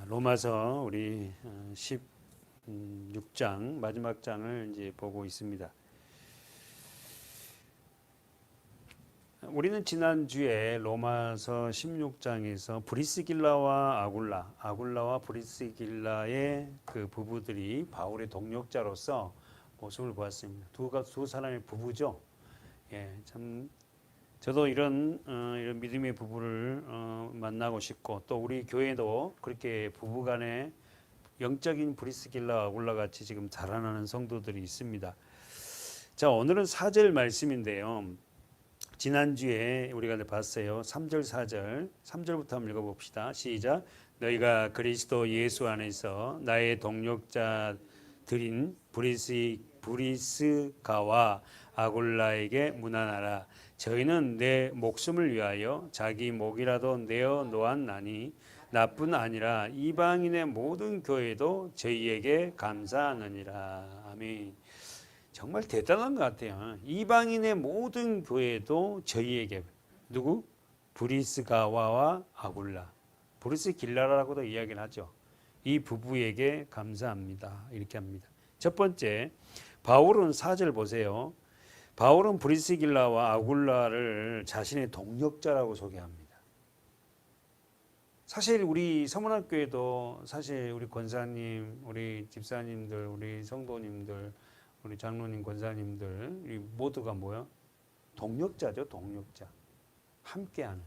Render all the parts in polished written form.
로마서 우리 16장 마지막 장을 이제 보고 있습니다. 우리는 지난주에 로마서 16장에서 브리스길라와 아굴라와 브리스길라의 그 부부들이 바울의 동역자로서 모습을 보았습니다. 두 사람의 부부죠. 예, 참 저도 이런 믿음의 부부를 만나고 싶고, 또 우리 교회도 그렇게 부부간에 영적인 브리스길라 아굴라 같이 지금 자라나는 성도들이 있습니다. 자, 오늘은 4절 말씀인데요. 지난주에 우리가 봤어요. 3절 4절 3절부터 한번 읽어봅시다. 시작. 너희가 그리스도 예수 안에서 나의 동역자들인 브리스가와 아굴라에게 문안하라. 저희는 내 목숨을 위하여 자기 목이라도 내어 놓았나니 나뿐 아니라 이방인의 모든 교회도 저희에게 감사하느니라. 아멘. 정말 대단한 것 같아요. 이방인의 모든 교회도 저희에게, 누구? 브리스가와와 아굴라, 브리스길라라고도 이야기를 하죠. 이 부부에게 감사합니다. 이렇게 합니다. 첫 번째, 바울은 4절 보세요. 바울은 브리스길라와 아굴라를 자신의 동역자라고 소개합니다. 사실 우리 서문학교에도 사실 우리 권사님, 우리 집사님들, 우리 성도님들, 우리 장로님, 권사님들 이 모두가 뭐야? 동역자죠, 동역자. 함께하는.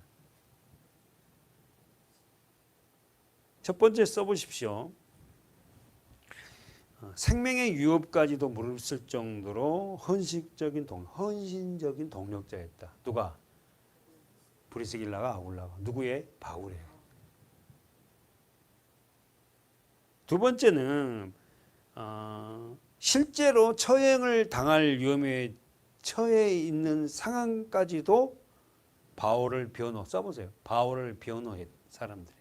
첫 번째 써보십시오. 생명의 유업까지도 무릅쓸 정도로 헌신적인 동역자였다. 누가? 브리스길라가 아굴라가. 누구의? 바울의. 두 번째는 실제로 처형을 당할 위험에 처해 있는 상황까지도 바울을 써보세요. 바울을 변호했 사람들이.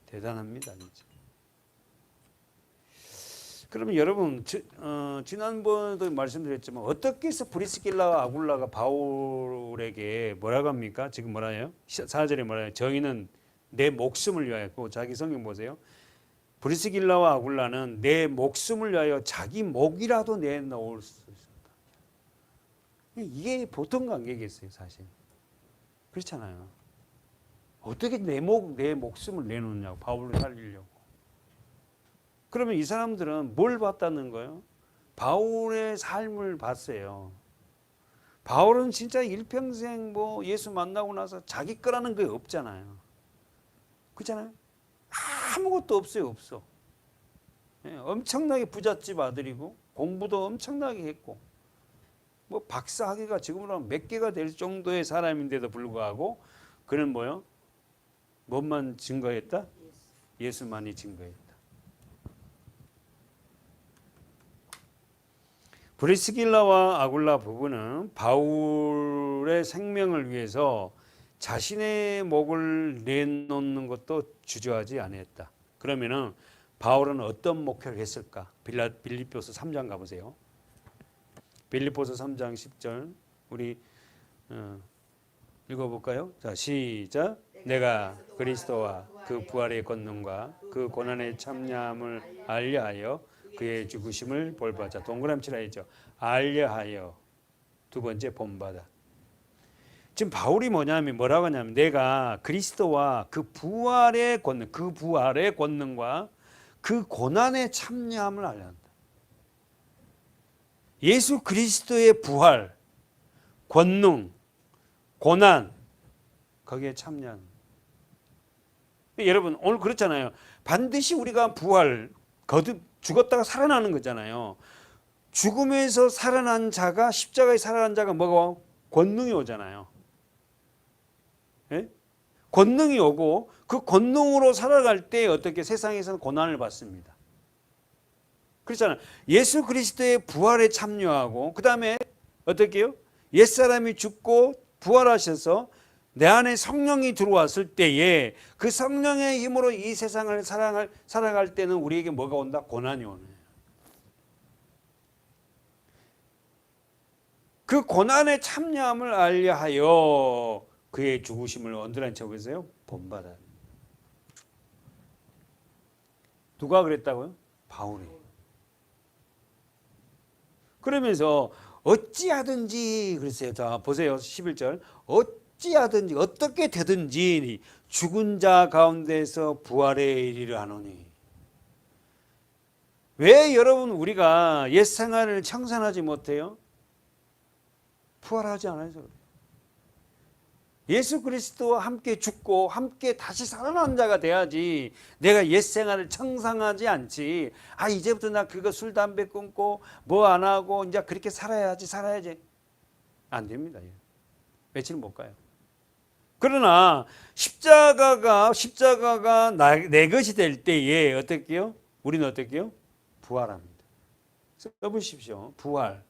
대단합니다, 진짜. 그러면 여러분, 지난번에도 말씀드렸지만 어떻게 해서 브리스길라와 아굴라가 바울에게 뭐라고 합니까? 지금 뭐라 해요? 4절에 뭐라 해요? 저희는 내 목숨을 위하여. 자기 성경 보세요. 브리스길라와 아굴라는 내 목숨을 위하여 자기 목이라도 내놓을 수 있었다. 이게 보통 관계겠어요, 사실. 그렇잖아요. 어떻게 내 목숨을 내놓느냐고, 바울을 살리려고. 그러면 이 사람들은 뭘 봤다는 거예요? 바울의 삶을 봤어요. 바울은 진짜 일평생 예수 만나고 나서 자기 거라는 게 없잖아요. 그렇잖아요? 아무것도 없어. 예, 엄청나게 부잣집 아들이고 공부도 엄청나게 했고 박사 학위가 지금으로 하면 몇 개가 될 정도의 사람인데도 불구하고 그는 뭐요? 뭐만 증거했다? 예수만이 증거했다. 브리스길라와 아굴라 부부는 바울의 생명을 위해서 자신의 목을 내놓는 것도 주저하지 않았다. 그러면은 바울은 어떤 목표를 했을까? 빌립보서 3장 가보세요. 빌립보서 3장 10절 우리 읽어볼까요? 자, 시작. 내가 그리스도와 그 부활의 권능과 그 고난의 참여함을 알려하여 그의 죽으심을 볼받아. 동그라미 칠해야죠. 알려하여. 두 번째 본받아. 지금 바울이 뭐라고 하냐면 내가 그리스도와 그 부활의 권능과 그 고난의 참여함을 알려한다. 예수 그리스도의 부활, 권능, 고난, 거기에 참여하는. 여러분 오늘 그렇잖아요. 반드시 우리가 죽었다가 살아나는 거잖아요. 죽음에서 살아난 자가, 십자가에 살아난 자가 뭐가 권능이 오잖아요. 예? 권능이 오고 그 권능으로 살아갈 때 어떻게 세상에서는 고난을 받습니다. 그렇잖아요. 예수 그리스도의 부활에 참여하고 그 다음에 어떻게 해요? 옛사람이 죽고 부활하셔서 내 안에 성령이 들어왔을 때에 그 성령의 힘으로 이 세상을 살아갈 때는 우리에게 뭐가 온다? 고난이 오네. 그 고난에 참여함을 알려하여 그의 죽으심을 언제나 적으세요? 본받아. 누가 그랬다고요? 바울이. 그러면서 어찌하든지 그랬어요. 자, 보세요. 11절. 어찌하든지 어떻게 되든지 죽은 자 가운데서 부활의 일을 하노니. 왜 여러분 우리가 옛 생활을 청산하지 못해요? 부활하지 않아서 그래요. 예수 그리스도와 함께 죽고 함께 다시 살아난 자가 돼야지 내가 옛 생활을 청산하지 않지. 아 이제부터 나 그거 술 담배 끊고 뭐 안 하고 이제 그렇게 살아야지 안 됩니다. 며칠 못 가요. 그러나 십자가가 내 것이 될 때에 어떻게요? 우리는 어떻게요? 부활합니다. 써보십시오. 부활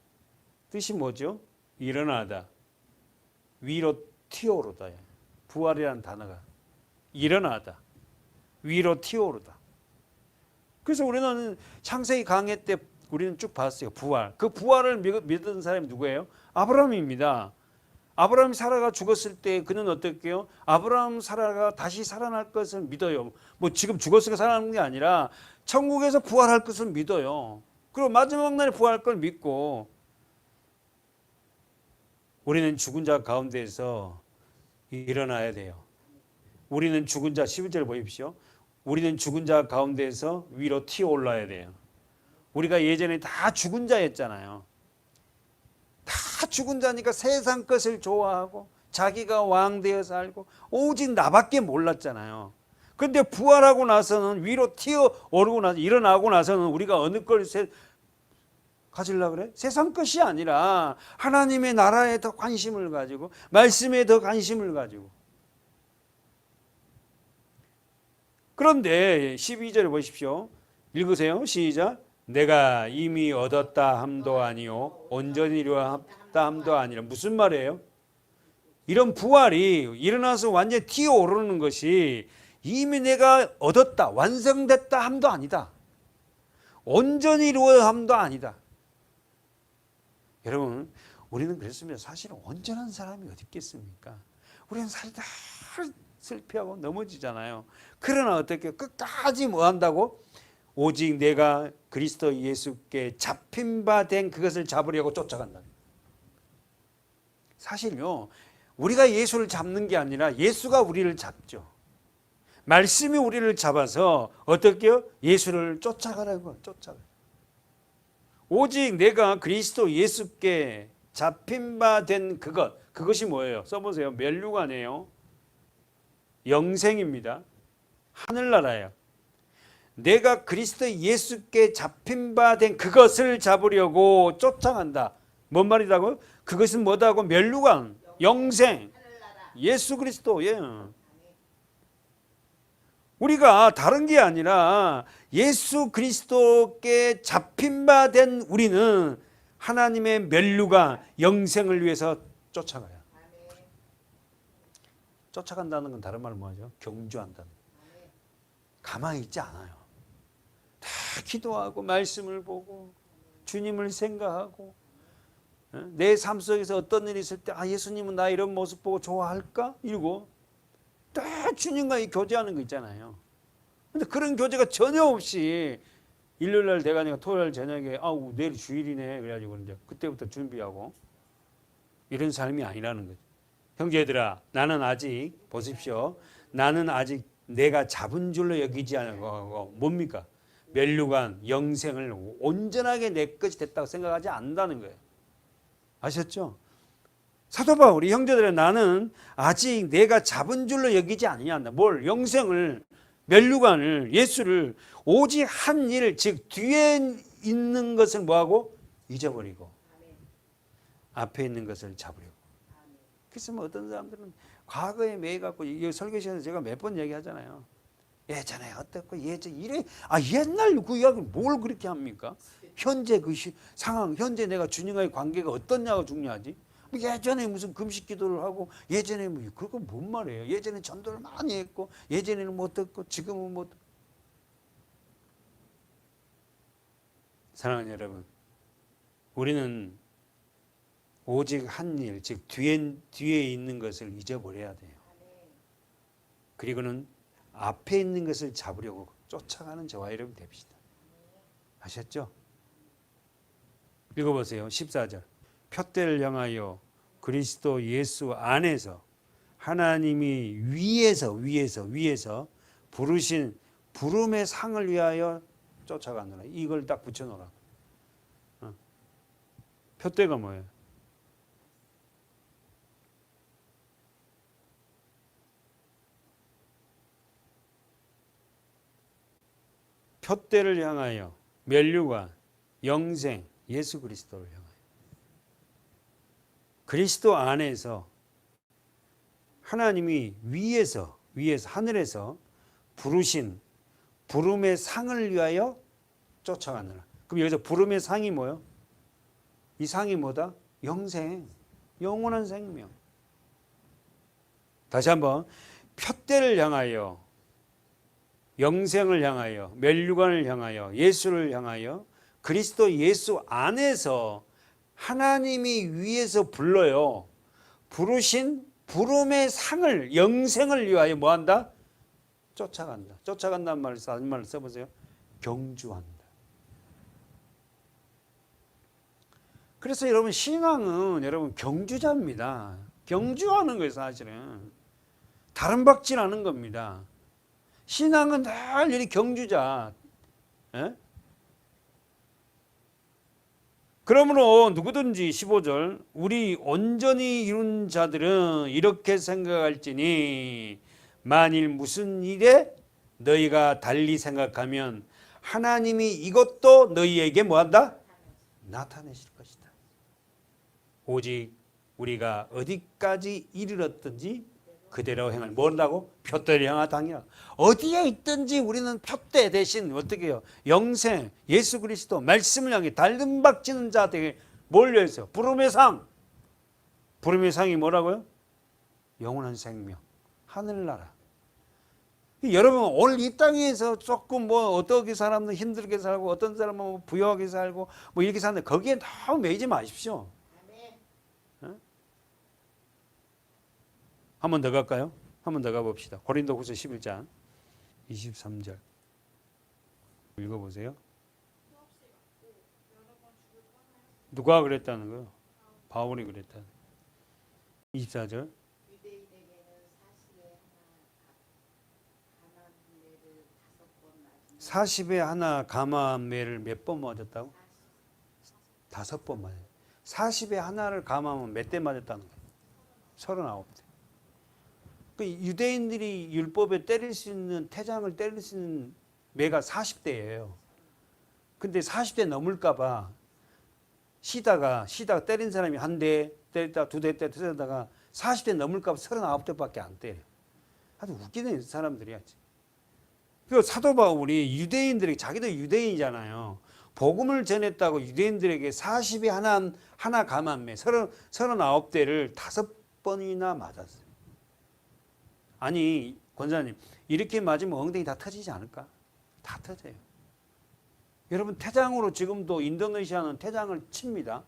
뜻이 뭐죠? 일어나다. 위로 튀어오르다. 부활이라는 단어가 일어나다. 위로 튀어오르다. 그래서 우리는 창세기 강해 때 우리는 쭉 봤어요. 부활. 그 부활을 믿은 사람이 누구예요? 아브라함입니다. 아브라함이 살아가 죽었을 때 그는 어떻게요? 아브라함 살아가 다시 살아날 것을 믿어요. 뭐 지금 죽었으니까 살아나는 게 아니라 천국에서 부활할 것을 믿어요. 그리고 마지막 날에 부활할 걸 믿고 우리는 죽은 자 가운데서 일어나야 돼요. 우리는 죽은 자 11절 보십시오. 우리는 죽은 자 가운데서 위로 튀어 올라야 돼요. 우리가 예전에 다 죽은 자였잖아요. 다 죽은 자니까 세상 것을 좋아하고 자기가 왕 되어 살고 오직 나밖에 몰랐잖아요. 그런데 부활하고 나서는 위로 튀어 오르고 나서 일어나고 나서는 우리가 어느 걸 가지려고 그래? 세상 것이 아니라 하나님의 나라에 더 관심을 가지고 말씀에 더 관심을 가지고. 그런데 12절에 보십시오. 읽으세요. 시작. 내가 이미 얻었다 함도 아니요 온전히 이루었다 함도 아니라. 무슨 말이에요? 이런 부활이 일어나서 완전히 튀어오르는 것이 이미 내가 얻었다 완성됐다 함도 아니다. 온전히 이루어 함도 아니다. 여러분 우리는 그랬습니다. 사실은 온전한 사람이 어디 있겠습니까? 우리는 살이 다 실패하고 넘어지잖아요. 그러나 어떻게 끝까지 뭐 한다고? 오직 내가 그리스도 예수께 잡힌 바 된 그것을 잡으려고 쫓아간다. 사실요 우리가 예수를 잡는 게 아니라 예수가 우리를 잡죠. 말씀이 우리를 잡아서 어떻게요? 예수를 쫓아가라고. 오직 내가 그리스도 예수께 잡힌 바 된 그것이 뭐예요? 써보세요. 멸류관이에요. 영생입니다. 하늘나라예요. 내가 그리스도 예수께 잡힌 바 된 그것을 잡으려고 쫓아간다. 뭔 말이라고요? 그것은 뭐다고? 멸류관, 영생, 예수 그리스도. 예. 우리가 다른 게 아니라 예수 그리스도께 잡힌 바 된 우리는 하나님의 멸류관, 영생을 위해서 쫓아가요. 쫓아간다는 건 다른 말로 뭐죠? 경주한다는. 가만히 있지 않아요. 다 기도하고 말씀을 보고 주님을 생각하고 내 삶 속에서 어떤 일이 있을 때 예수님은 나 이런 모습 보고 좋아할까? 이러고 다 주님과 교제하는 거 있잖아요. 근데 그런 교제가 전혀 없이 일요일날 돼가니까 토요일 저녁에 내일 주일이네 그래가지고 이제 그때부터 준비하고 이런 삶이 아니라는 거죠. 형제들아 나는 아직 보십시오. 나는 아직 내가 잡은 줄로 여기지 않고 뭡니까? 멸류관 영생을 온전하게 내 것이 됐다고 생각하지 않는다는 거예요. 아셨죠? 사도 바울이 형제들아 나는 아직 내가 잡은 줄로 여기지 아니한다. 뭘? 영생을 멸류관을 예수를 오직 한 일 즉 뒤에 있는 것을 뭐하고? 잊어버리고 앞에 있는 것을 잡으려고. 그래서 어떤 사람들은 과거에 매여갖고 이 설교 시간에 제가 몇 번 얘기하잖아요. 예전에 어땠고 이래 옛날 그 이야기를 뭘 그렇게 합니까? 현재 그 상황 현재 내가 주님과의 관계가 어떻냐가 중요하지. 예전에 무슨 금식 기도를 하고 예전에 그거 뭔 말이에요? 예전에 전도를 많이 했고 예전에는 못 듣고 지금은 못. 사랑하는 여러분, 우리는 오직 한 일, 즉 뒤에 있는 것을 잊어버려야 돼요. 그리고는 앞에 있는 것을 잡으려고 쫓아가는 저와 여러분 됩시다. 아셨죠? 읽어보세요. 14절. 표대를 향하여 그리스도 예수 안에서 하나님이 위에서 부르신 부름의 상을 위하여 쫓아가느라. 이걸 딱 붙여놓으라고. 표대가 뭐예요? 표대를 향하여 면류관, 영생, 예수 그리스도를 향하여 그리스도 안에서 하나님이 위에서 하늘에서 부르신 부름의 상을 위하여 쫓아가느라. 그럼 여기서 부름의 상이 뭐예요? 이 상이 뭐다? 영생, 영원한 생명. 다시 한번 표대를 향하여 영생을 향하여 면류관을 향하여 예수를 향하여 그리스도 예수 안에서 하나님이 위에서 불러요. 부르신 부름의 상을 영생을 위하여 뭐한다? 쫓아간다. 쫓아간다는 말을 다른 말을 써보세요. 경주한다. 그래서 여러분 신앙은 여러분 경주자입니다. 경주하는 거예요 사실은. 다른 박질 하는 겁니다. 신앙은 늘 이렇게 경주자. 에? 그러므로 누구든지 15절 우리 온전히 이룬 자들은 이렇게 생각할지니 만일 무슨 일에 너희가 달리 생각하면 하나님이 이것도 너희에게 뭐한다? 나타내실 것이다. 오직 우리가 어디까지 이르렀든지 그대로 행할. 뭐라고? 표대를 향하다니라. 어디에 있든지 우리는 표대 대신 어떻게 해요? 영생, 예수 그리스도 말씀을 향해 달름박치는 자들에게 몰려있어요. 부름의 상. 부름의 상이 뭐라고요? 영원한 생명, 하늘나라. 여러분 오늘 이 땅에서 조금 뭐 어떻게 사람은 힘들게 살고 어떤 사람은 뭐 부유하게 살고 뭐 이렇게 사는데 거기에 너무 매이지 마십시오. 한 번 더 갈까요? 한 번 더 가봅시다. 고린도후서 11장 23절 읽어보세요. 누가 그랬다는 거예요? 바울이 그랬다는 거예요. 24절 40에 하나 감암매를 몇 번 맞았다고? 5번 맞아요. 40에 하나를 감하면 몇 대 맞았다는 거예요? 39대. 그 유대인들이 율법에 때릴 수 있는 태장을 때릴 수 있는 매가 40대예요. 근데 40대 넘을까 봐 시다가 때린 사람이 한 대 때렸다 두 대 때리다가 40대 넘을까 봐 39대밖에 안 때려요. 아주 웃기는 사람들이야. 그 사도 바울이 유대인들에게 자기도 유대인이잖아요. 복음을 전했다고 유대인들에게 40이 하나 감암매 39대를 5번이나 맞았어요. 아니 권사님 이렇게 맞으면 엉덩이 다 터지지 않을까? 다 터져요. 여러분 태장으로 지금도 인도네시아는 태장을 칩니다.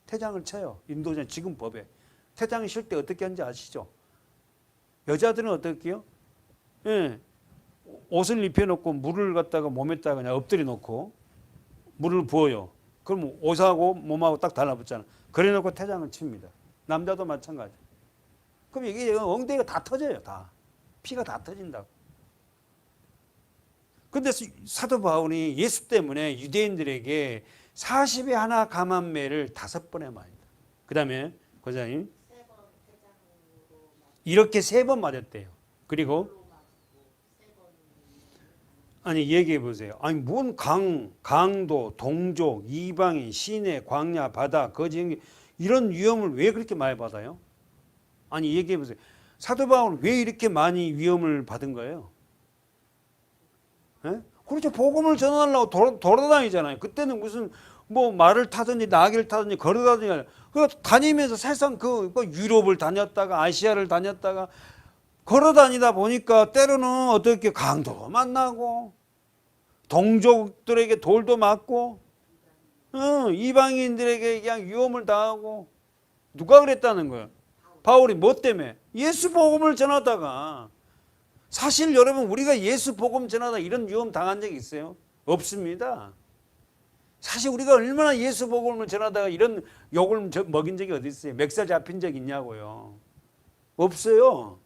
태장을 쳐요. 인도네시아 지금 법에. 태장을 칠 때 어떻게 하는지 아시죠? 여자들은 어떻게 해요? 예. 옷을 입혀놓고 물을 갖다가 몸에다가 그냥 엎드려 놓고 물을 부어요. 그럼 옷하고 몸하고 딱 달라붙잖아. 그래 놓고 태장을 칩니다. 남자도 마찬가지. 그럼 이게 엉덩이가 다 터져요. 다. 피가 다 터진다고. 근데 사도 바울이 예수 때문에 유대인들에게 40에 하나 감암매를 5번에 맞았다. 그 다음에 권사님 이렇게 3번 맞았대요. 그리고 아니 얘기해 보세요. 아니 뭔 강도, 동족, 이방인, 시내, 광야, 바다, 거지 이런 위험을 왜 그렇게 많이 받아요? 아니 얘기해 보세요. 사도 바울은 왜 이렇게 많이 위험을 받은 거예요? 예? 그렇죠. 복음을 전하려고 돌아다니잖아요. 그때는 무슨 뭐 말을 타든지 나귀를 타든지 걸어다니잖아요. 그 다니면서 세상 그 유럽을 다녔다가 아시아를 다녔다가 걸어다니다 보니까 때로는 어떻게 강도도 만나고 동족들에게 돌도 맞고 이방인들에게 그냥 위험을 당하고 누가 그랬다는 거예요? 바울이 뭐 때문에? 예수 복음을 전하다가 사실 여러분 우리가 예수 복음 전하다 이런 위험 당한 적이 있어요? 없습니다. 사실 우리가 얼마나 예수 복음을 전하다가 이런 욕을 먹인 적이 어디 있어요? 멱살 잡힌 적 있냐고요? 없어요.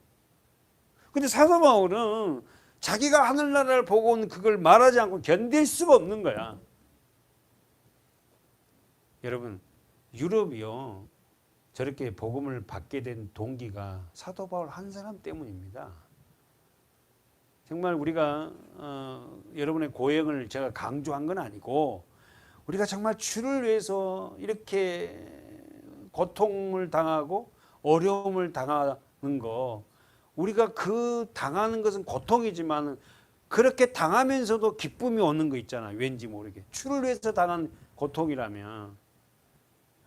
근데 사도 바울은 자기가 하늘나라를 보고 온 그걸 말하지 않고 견딜 수가 없는 거야. 여러분 유럽이요 저렇게 복음을 받게 된 동기가 사도 바울 한 사람 때문입니다. 정말 우리가 여러분의 고행을 제가 강조한 건 아니고 우리가 정말 주를 위해서 이렇게 고통을 당하고 어려움을 당하는 거 우리가 그 당하는 것은 고통이지만 그렇게 당하면서도 기쁨이 오는 거 있잖아요. 왠지 모르게 주를 위해서 당한 고통이라면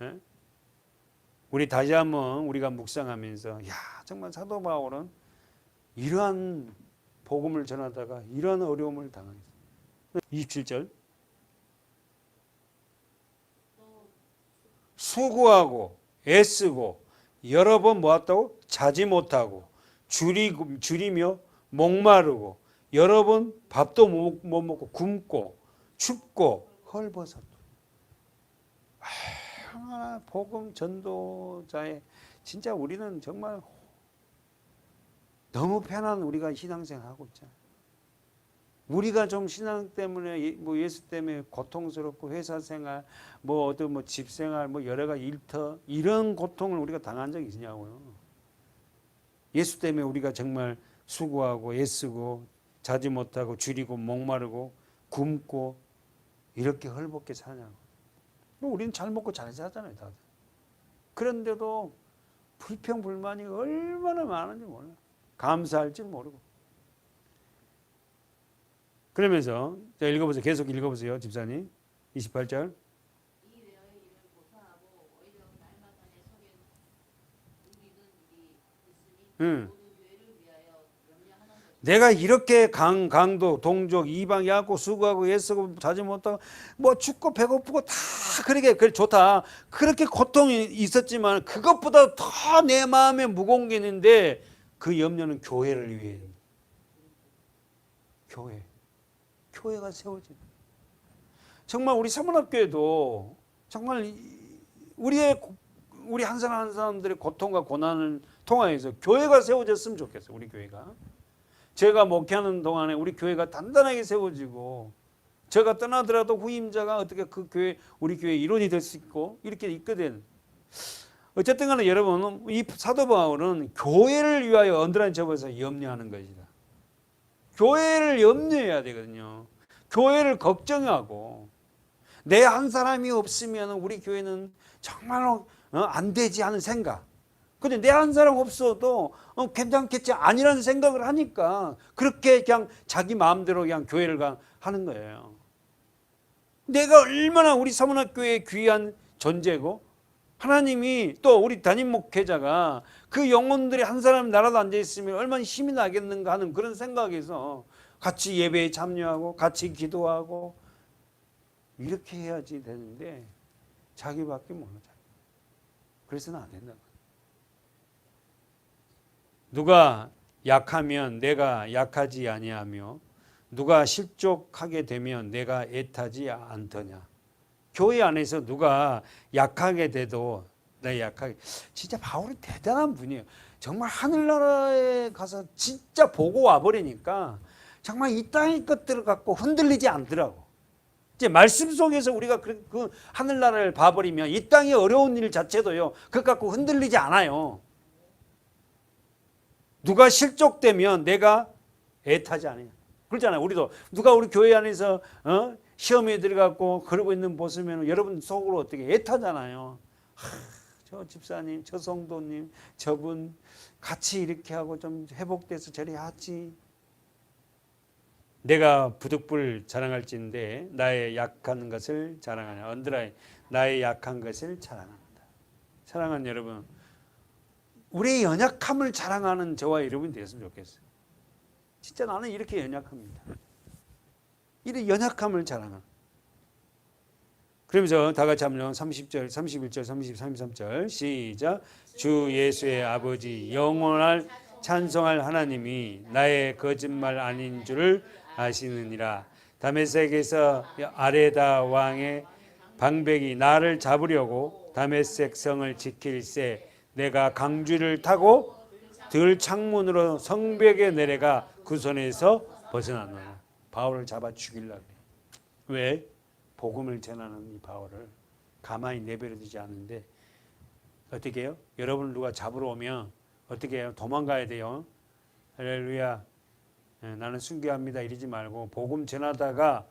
예? 우리 다시 한번 우리가 묵상하면서 야 정말 사도 바울은 이러한 복음을 전하다가 이러한 어려움을 당하겠어요. 27절 수고하고 애쓰고 여러 번 모았다고 자지 못하고 줄이며 목마르고 여러 번 밥도 못 먹고 굶고 춥고 헐벗었다. 복음 전도자의 진짜 우리는 정말 너무 편한 우리가 신앙생활 하고 있잖아요. 우리가 좀 신앙 때문에 뭐 예수 때문에 고통스럽고 회사 생활 뭐 어떤 뭐 집 생활 뭐 여러 가지 일터 이런 고통을 우리가 당한 적이 있냐고요. 예수 때문에 우리가 정말 수고하고 애쓰고 자지 못하고 줄이고 목마르고 굶고 이렇게 헐벗게 사냐고. 우리는 잘 먹고 잘 사잖아요, 다들. 그런데도 불평 불만이 얼마나 많은지 몰라요. 감사할 줄 모르고. 그러면서 자 읽어보세요. 계속 읽어보세요. 집사님. 28절. 이 외의 일을 고사하고 오히려 날마다 내 속에 움직이는 일이 있으니 모든 교회를 위하여 염려하는 것이다. 내가 이렇게 강도 동족 이방 야고 수고하고 애쓰고 자지 못하고 뭐 춥고 배고프고 다 그렇게 그래 좋다. 그렇게 고통이 있었지만 그것보다 더 내 마음에 무거운 게 있는데 그 염려는 교회를 위해. 교회가 세워진. 정말 우리 서문학교에도 정말 우리 한 사람 한 사람들의 고통과 고난을 통하여서 교회가 세워졌으면 좋겠어요. 우리 교회가. 제가 목회하는 동안에 우리 교회가 단단하게 세워지고 제가 떠나더라도 후임자가 어떻게 그 교회 우리 교회 일원이 될 수 있고 이렇게 있거든. 어쨌든 간에 여러분 이 사도 바울은 교회를 위하여 언더라인 접어서 염려하는 것이다. 교회를 염려해야 되거든요. 교회를 걱정하고 내 한 사람이 없으면 우리 교회는 정말로 안 되지 하는 생각. 근데 내 한 사람 없어도 괜찮겠지 아니라는 생각을 하니까 그렇게 그냥 자기 마음대로 그냥 교회를 하는 거예요. 내가 얼마나 우리 서문학교의 귀한 존재고 하나님이 또 우리 담임 목회자가 그 영혼들이 한 사람 나라도 앉아 있으면 얼마나 힘이 나겠는가 하는 그런 생각에서 같이 예배에 참여하고 같이 기도하고 이렇게 해야지 되는데 자기밖에 몰라. 그래서는 안 된다. 누가 약하면 내가 약하지 아니하며 누가 실족하게 되면 내가 애타지 않더냐. 교회 안에서 누가 약하게 돼도 내 약하게. 진짜 바울이 대단한 분이에요. 정말 하늘나라에 가서 진짜 보고 와버리니까 정말 이 땅의 것들을 갖고 흔들리지 않더라고. 이제 말씀 속에서 우리가 그 하늘나라를 봐버리면 이 땅의 어려운 일 자체도요 그것 갖고 흔들리지 않아요. 누가 실족되면 내가 애타지 않아요. 그렇잖아요. 우리도 누가 우리 교회 안에서 시험에 들어가고 그러고 있는 모습에는 여러분 속으로 어떻게 애타잖아요. 저 집사님, 저 성도님, 저분 같이 이렇게 하고 좀 회복돼서 저리 하지. 내가 부득불 자랑할진대 나의 약한 것을 자랑하냐. 언더라인 나의 약한 것을 자랑한다. 사랑하는 여러분, 우리의 연약함을 자랑하는 저와 여러분이 되었으면 좋겠어요. 진짜 나는 이렇게 연약합니다. 이런 연약함을 자랑하는. 그러면서 다 같이 한번 30절, 31절, 32, 33절 시작. 주 예수의 아버지 영원할 찬송할 하나님이 나의 거짓말 아닌 줄을 아시느니라. 다메섹에서 아레다 왕의 방백이 나를 잡으려고 다메섹 성을 지킬새 내가 강쥐를 타고 들 창문으로 성벽에 내려가 그 손에서 벗어나노라. 바울을 잡아 죽이려고 그래. 왜? 복음을 전하는 이 바울을 가만히 내버려두지 않는데 어떻게 해요? 여러분을 누가 잡으러 오면 어떻게 해요? 도망가야 돼요. 할렐루야. 나는 순교합니다 이러지 말고 복음 전하다가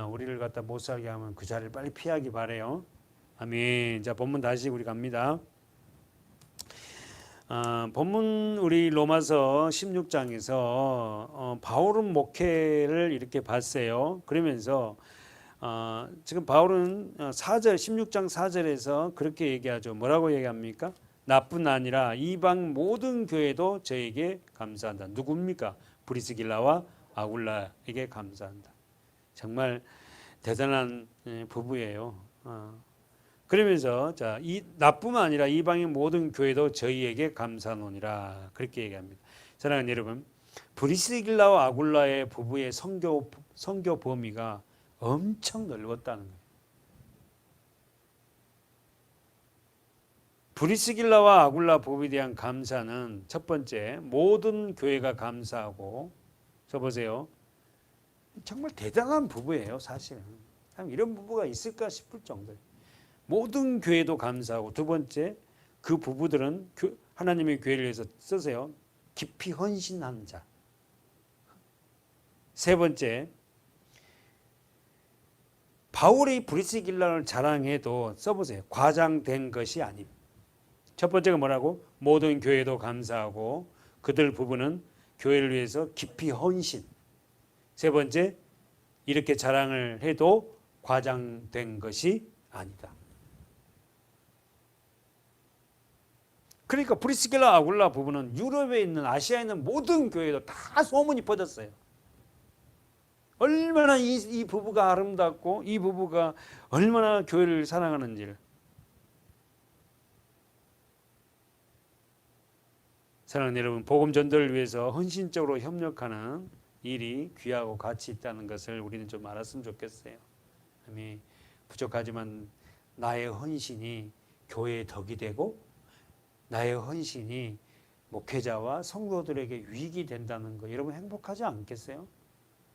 우리를 갖다 못 살게 하면 그 자리를 빨리 피하기 바래요. 아멘. 자, 본문 다시 우리 갑니다. 본문 우리 로마서 16장에서 바울은 목회를 이렇게 봤어요. 그러면서 지금 바울은 4절 16장 4절에서 그렇게 얘기하죠. 뭐라고 얘기합니까? 나뿐 아니라 이방 모든 교회도 저에게 감사한다. 누굽니까? 브리스길라와 아굴라에게 감사한다. 정말 대단한 부부예요. 그러면서 자, 나뿐만 아니라 이방의 모든 교회도 저희에게 감사하노니라 그렇게 얘기합니다. 사랑하는 여러분, 브리스길라와 아굴라의 부부의 선교 범위가 엄청 넓었다는 거예요. 브리스길라와 아굴라 부부에 대한 감사는 첫 번째 모든 교회가 감사하고 저 보세요. 정말 대단한 부부예요. 사실은 참 이런 부부가 있을까 싶을 정도예요. 모든 교회도 감사하고 두 번째 그 부부들은 하나님의 교회를 위해서 쓰세요. 깊이 헌신한 자. 세 번째 바울이 브리스길라를 자랑해도 써보세요. 과장된 것이 아님. 첫 번째가 뭐라고? 모든 교회도 감사하고 그들 부부는 교회를 위해서 깊이 헌신. 세 번째 이렇게 자랑을 해도 과장된 것이 아니다. 그러니까 브리스길라 아굴라 부부는 유럽에 있는 아시아에 있는 모든 교회도 다 소문이 퍼졌어요. 얼마나 이 부부가 아름답고 이 부부가 얼마나 교회를 사랑하는지를. 사랑하는 여러분, 복음 전도를 위해서 헌신적으로 협력하는 일이 귀하고 가치 있다는 것을 우리는 좀 알았으면 좋겠어요. 아멘. 부족하지만 나의 헌신이 교회의 덕이 되고 나의 헌신이 목회자와 성도들에게 유익이 된다는 거 여러분 행복하지 않겠어요?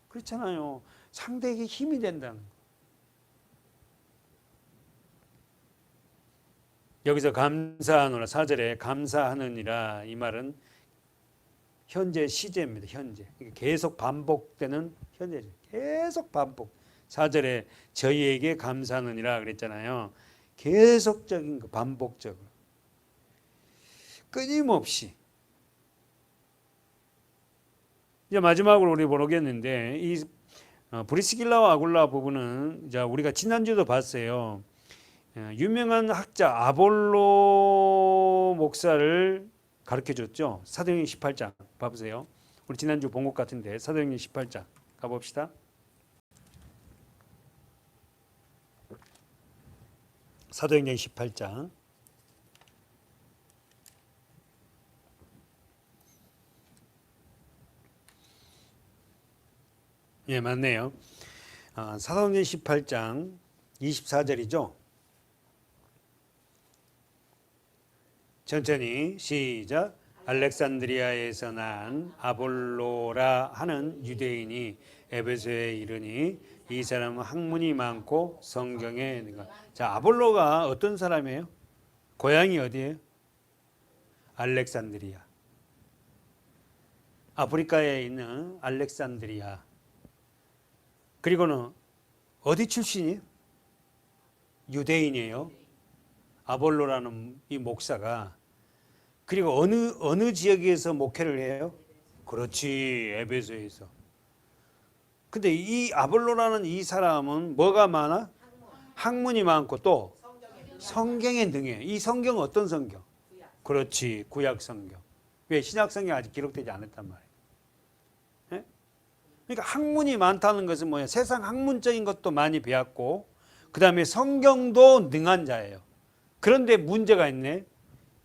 그렇잖아요. 상대에게 힘이 된다는 거. 여기서 감사하노라 4절에 감사하느니라 이 말은 현재 시제입니다. 현재. 계속 반복되는 현재죠. 계속 반복. 4절에 저희에게 감사하느니라 그랬잖아요. 계속적인 거 반복적으로. 끊임없이. 이제 마지막으로 우리 보겠는데 이 브리스길라와 아굴라 부부는 이제 우리가 지난주도 봤어요. 유명한 학자 아볼로 목사를 가르쳐줬죠. 사도행전 18장 봐보세요. 우리 지난주 본 것 같은데 사도행전 18장 가봅시다. 사도행전 18장 예, 맞네요. 사도행전 18장 24절이죠. 천천히 시작. 알렉산드리아에서 난 아볼로라 하는 유대인이 에베소에 이르니 이 사람은 학문이 많고 성경에 자, 아볼로가 어떤 사람이에요? 고향이 어디예요? 알렉산드리아. 아프리카에 있는 알렉산드리아. 그리고는 어디 출신이에요? 유대인이에요. 아볼로라는 이 목사가. 그리고 어느 지역에서 목회를 해요? 그렇지, 에베소에서. 근데 이 아볼로라는 이 사람은 뭐가 많아? 학문이 많고 또 성경에 능해. 이 성경은 어떤 성경? 그렇지, 구약 성경. 왜? 신약 성경 아직 기록되지 않았단 말이에요. 네? 그러니까 학문이 많다는 것은 뭐예요? 세상 학문적인 것도 많이 배웠고 그 다음에 성경도 능한 자예요. 그런데 문제가 있네.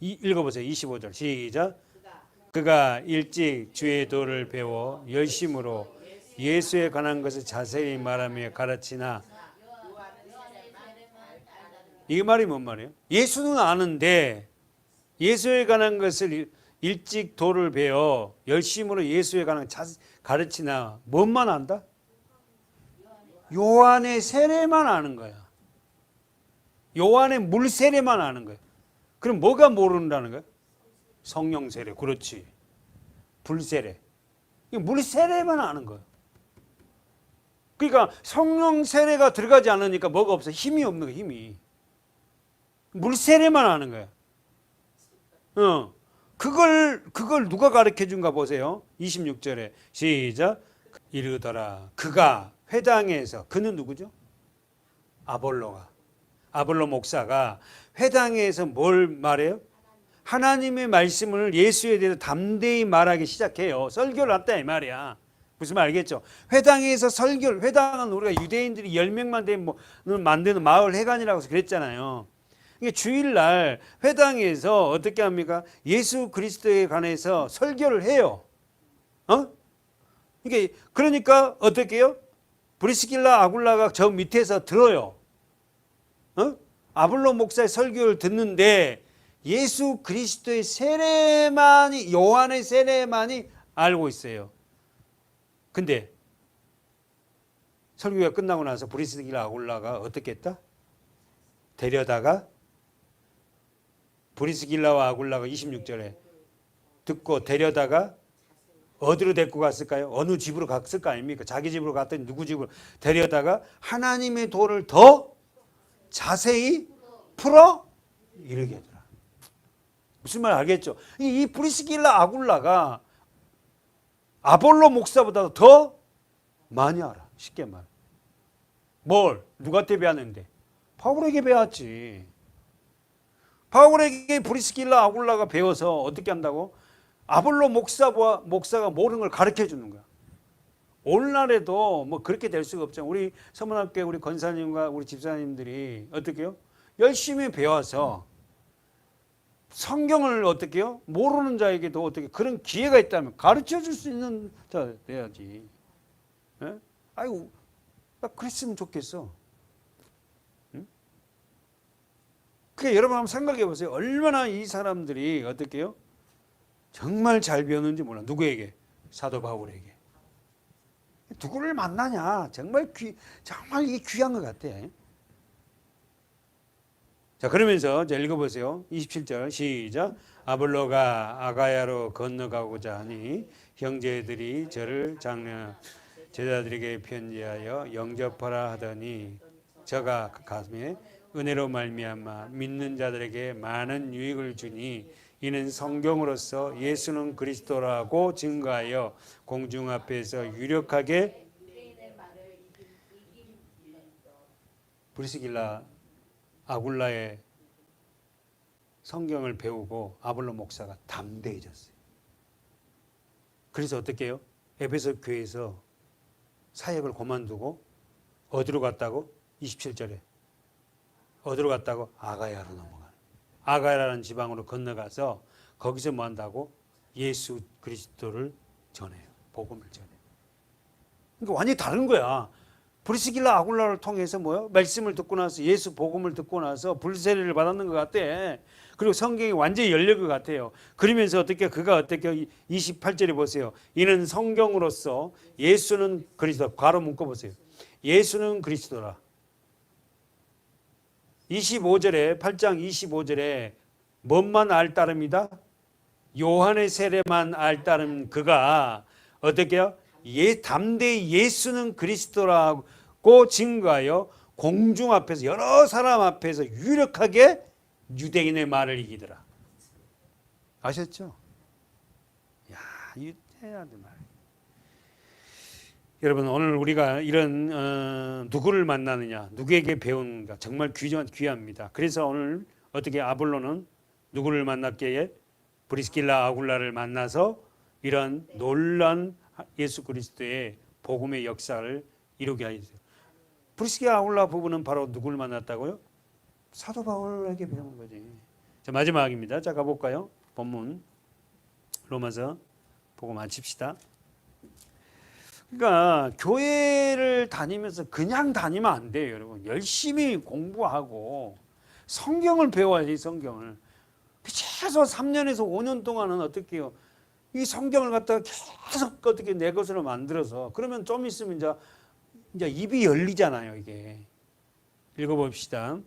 읽어보세요. 25절 시작. 그가 일찍 주의 도를 배워 열심으로 예수에 관한 것을 자세히 말하며 가르치나. 이 말이 뭔 말이에요? 예수는 아는데 예수에 관한 것을 일찍 도를 배워 열심으로 예수에 관한 가르치나. 뭔만 안다? 요한의 세례만 아는 거야. 요한의 물 세례만 아는 거야. 그럼 뭐가 모른다는 거야? 성령 세례. 그렇지. 불 세례. 물 세례만 아는 거야. 그러니까 성령 세례가 들어가지 않으니까 뭐가 없어? 힘이 없는 거야. 힘이. 물 세례만 아는 거야. 그걸 누가 가르쳐 준가 보세요. 26절에 시작. 이르더라. 그가 회당에서, 그는 누구죠? 아볼로 목사가 회당에서 뭘 말해요? 하나님의 말씀을 예수에 대해서 담대히 말하기 시작해요. 설교를 했다 이 말이야. 무슨 말 알겠죠? 회당에서 설교를, 회당은 우리가 유대인들이 10명만 되면 만드는 마을 회관이라고 해서 그랬잖아요. 이게 주일날 회당에서 어떻게 합니까? 예수 그리스도에 관해서 설교를 해요. 이게 그러니까 어떻게 해요? 브리스길라 아굴라가 저 밑에서 들어요. 아볼로 목사의 설교를 듣는데 예수 그리스도의 세례만이, 요한의 세례만이 알고 있어요. 근데 설교가 끝나고 나서 브리스길라 아굴라가 어떻게 했다? 데려다가 브리스길라와 아굴라가 26절에 듣고 데려다가 어디로 데리고 갔을까요? 어느 집으로 갔을 거 아닙니까? 자기 집으로 갔더니 누구 집으로 데려다가 하나님의 도를 더 자세히 풀어 이르게 하더라. 무슨 말 알겠죠? 이 브리스길라 아굴라가 아볼로 목사보다 더 많이 알아. 쉽게 말. 뭘? 누구한테 배웠는데? 바울에게 배웠지. 바울에게 브리스길라 아굴라가 배워서 어떻게 한다고? 아볼로 목사가 모르는 걸 가르쳐 주는 거야. 오늘날에도 뭐 그렇게 될 수가 없잖아. 우리 서문학교 우리 권사님과 우리 집사님들이 어떻게 해요? 열심히 배워서 성경을 어떻게 해요? 모르는 자에게도 어떻게 그런 기회가 있다면 가르쳐 줄 수 있는 자 돼야지. 예? 아이고, 나 그랬으면 좋겠어. 응? 그게 여러분 한번 생각해 보세요. 얼마나 이 사람들이 어떻게 해요? 정말 잘 배웠는지 몰라. 누구에게? 사도 바울에게. 누구를 만나냐? 정말 이게 귀한 것 같아. 자, 그러면서 이제 읽어보세요. 27절 시작. 아볼로가 아가야로 건너가고자 하니 형제들이 저를 장려 제자들에게 편지하여 영접하라 하더니 저가 가슴에 은혜로 말미암아 믿는 자들에게 많은 유익을 주니 이는 성경으로서 예수는 그리스도라고 증거하여 공중 앞에서 유력하게 브리스길라 아굴라의 성경을 배우고 아볼로 목사가 담대해졌어요. 그래서 어떻게 해요? 에베소 교회에서 사역을 그만두고 어디로 갔다고? 27절에 어디로 갔다고? 아가야로 넘어가요. 아가야라는 지방으로 건너가서 거기서 뭐 한다고? 예수 그리스도를 전해요. 복음을 전해요. 그러니까 완전히 다른 거야. 브리스길라 아굴라를 통해서 뭐요? 말씀을 듣고 나서 예수 복음을 듣고 나서 불세례를 받았는 것 같아. 그리고 성경이 완전히 열릴 것 같아요. 그러면서 그가 어떻게 28절에 보세요. 이는 성경으로서 예수는 그리스도. 괄호 묶어보세요. 예수는 그리스도라. 25절에 8장 25절에 뭔만 알 따름이다? 요한의 세례만 알 따름 그가 어떻게 해요? 담대히 예수는 그리스도라고 증거하여 공중 앞에서 여러 사람 앞에서 유력하게 유대인의 말을 이기더라. 아셨죠? 야, 유대인의 말. 여러분 오늘 우리가 이런 누구를 만나느냐, 누구에게 배우는가 정말 귀합니다. 그래서 오늘 어떻게 아볼로는 누구를 만났기에 브리스길라 아굴라를 만나서 이런 놀란 예수 그리스도의 복음의 역사를 이루게 하였어요. 브리스길라 아굴라 부부는 바로 누구를 만났다고요? 사도 바울에게 배운 거지. 자, 마지막입니다. 자, 가볼까요? 본문 로마서 보고 마칩시다. 그러니까 교회를 다니면서 그냥 다니면 안 돼요, 여러분. 열심히 공부하고 성경을 배워야지, 성경을. 최소 3년에서 5년 동안은 어떻게 해요? 이 성경을 갖다가 계속 어떻게 내 것으로 만들어서 그러면 좀 있으면 이제 입이 열리잖아요, 이게. 읽어봅시다.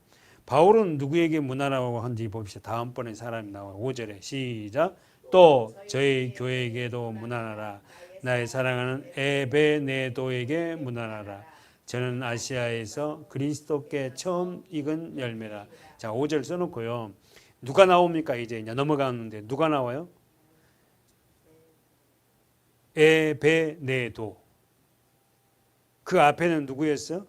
바울은 누구에게 문하라고 한지 봅시다. 다음번에 사람이 나와. 5절에 시작. 또 저희 교회에게도 문하라. 나의 사랑하는 에베네도에게 문하라. 저는 아시아에서 그리스도께 처음 익은 열매라. 자, 5절 써놓고요. 누가 나옵니까? 이제 넘어가는데 누가 나와요? 에베네도. 그 앞에는 누구였어?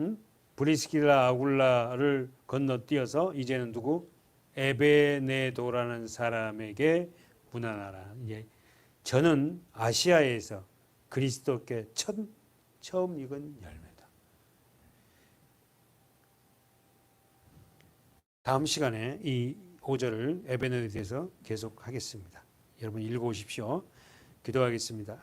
응? 브리스길라 아굴라를 건너뛰어서 이제는 누구? 에베네도라는 사람에게 문안하라. 예. 저는 아시아에서 그리스도께 처음 익은 열매다. 다음 시간에 이 5절을 에베네도에 대해서 계속하겠습니다. 여러분 읽어오십시오. 기도하겠습니다.